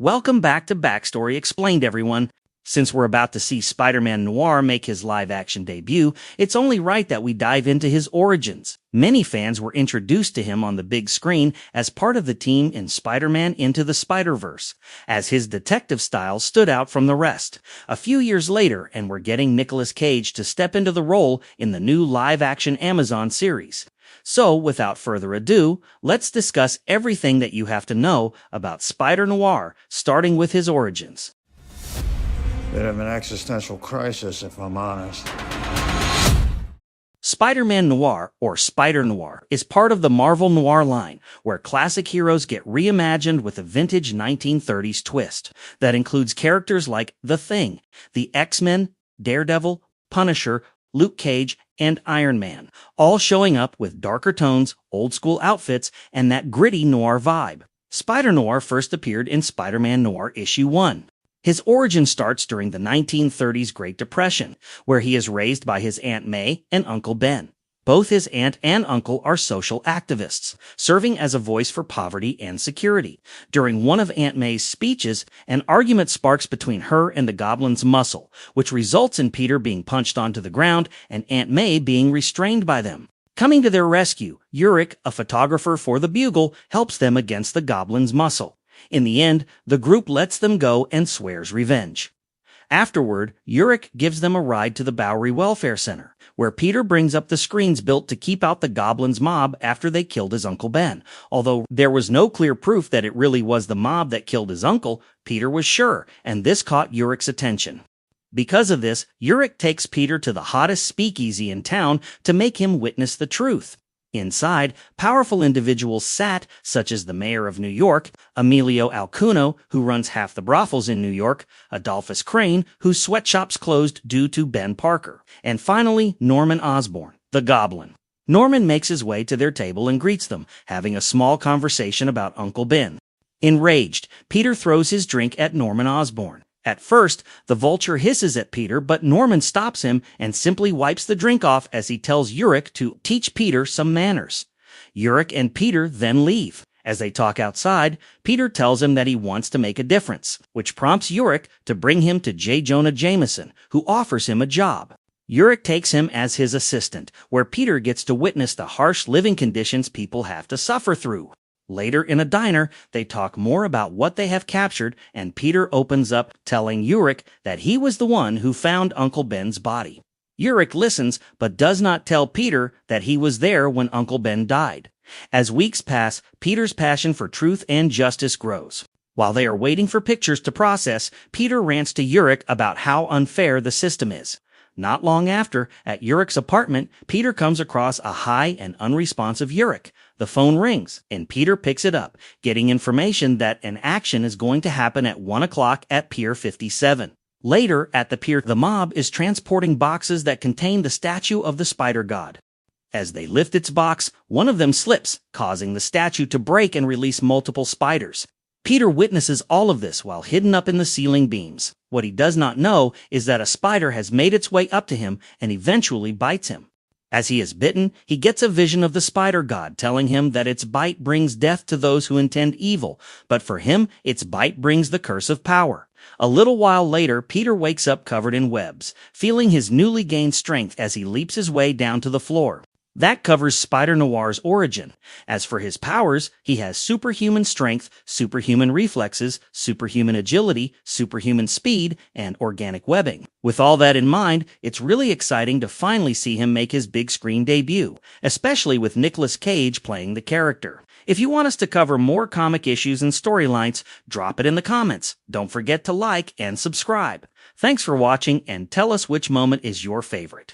Welcome back to Backstory Explained, everyone. Since we're about to see Spider-Man Noir make his live-action debut, it's only right that we dive into his origins. Many fans were introduced to him on the big screen as part of the team in Spider-Man Into the Spider-Verse, as his detective style stood out from the rest. A few years later, and we're getting Nicolas Cage to step into the role in the new live-action Amazon series. So, without further ado, let's discuss everything that you have to know about Spider Noir, starting with his origins. Bit of an existential crisis, if I'm honest. Spider-Man Noir, or Spider Noir, is part of the Marvel Noir line, where classic heroes get reimagined with a vintage 1930s twist that includes characters like The Thing, the X-Men, Daredevil, Punisher, Luke Cage, and Iron Man, all showing up with darker tones, old-school outfits, and that gritty noir vibe. Spider Noir first appeared in Spider-Man Noir Issue 1. His origin starts during the 1930s Great Depression, where he is raised by his Aunt May and Uncle Ben. Both his aunt and uncle are social activists, serving as a voice for poverty and security. During one of Aunt May's speeches, an argument sparks between her and the Goblin's Muscle, which results in Peter being punched onto the ground and Aunt May being restrained by them. Coming to their rescue, Uric, a photographer for the Bugle, helps them against the Goblin's Muscle. In the end, the group lets them go and swears revenge. Afterward, Uric gives them a ride to the Bowery Welfare Center, where Peter brings up the screens built to keep out the Goblin's mob after they killed his Uncle Ben. Although there was no clear proof that it really was the mob that killed his uncle, Peter was sure, and this caught Uric's attention. Because of this, Uric takes Peter to the hottest speakeasy in town to make him witness the truth. Inside, powerful individuals sat, such as the mayor of New York, Emilio Alcuno, who runs half the brothels in New York, Adolphus Crane, whose sweatshops closed due to Ben Parker, and finally Norman Osborn, the Goblin. Norman makes his way to their table and greets them, having a small conversation about Uncle Ben. Enraged, Peter throws his drink at Norman Osborn. At first, the vulture hisses at Peter, but Norman stops him and simply wipes the drink off as he tells Uric to teach Peter some manners. Uric and Peter then leave. As they talk outside, Peter tells him that he wants to make a difference, which prompts Uric to bring him to J. Jonah Jameson, who offers him a job. Uric takes him as his assistant, where Peter gets to witness the harsh living conditions people have to suffer through. Later in a diner, they talk more about what they have captured, and Peter opens up, telling Uric that he was the one who found Uncle Ben's body. Uric listens, but does not tell Peter that he was there when Uncle Ben died. As weeks pass, Peter's passion for truth and justice grows. While they are waiting for pictures to process, Peter rants to Uric about how unfair the system is. Not long after, at Uric's apartment, Peter comes across a high and unresponsive Uric. The phone rings, and Peter picks it up, getting information that an action is going to happen at 1 o'clock at Pier 57. Later, at the pier, the mob is transporting boxes that contain the statue of the Spider God. As they lift its box, one of them slips, causing the statue to break and release multiple spiders. Peter witnesses all of this while hidden up in the ceiling beams. What he does not know is that a spider has made its way up to him and eventually bites him. As he is bitten, he gets a vision of the Spider God telling him that its bite brings death to those who intend evil, but for him, its bite brings the curse of power. A little while later, Peter wakes up covered in webs, feeling his newly gained strength as he leaps his way down to the floor. That covers Spider Noir's origin. As for his powers, he has superhuman strength, superhuman reflexes, superhuman agility, superhuman speed, and organic webbing. With all that in mind, it's really exciting to finally see him make his big screen debut, especially with Nicolas Cage playing the character. If you want us to cover more comic issues and storylines, drop it in the comments. Don't forget to like and subscribe. Thanks for watching, and tell us which moment is your favorite.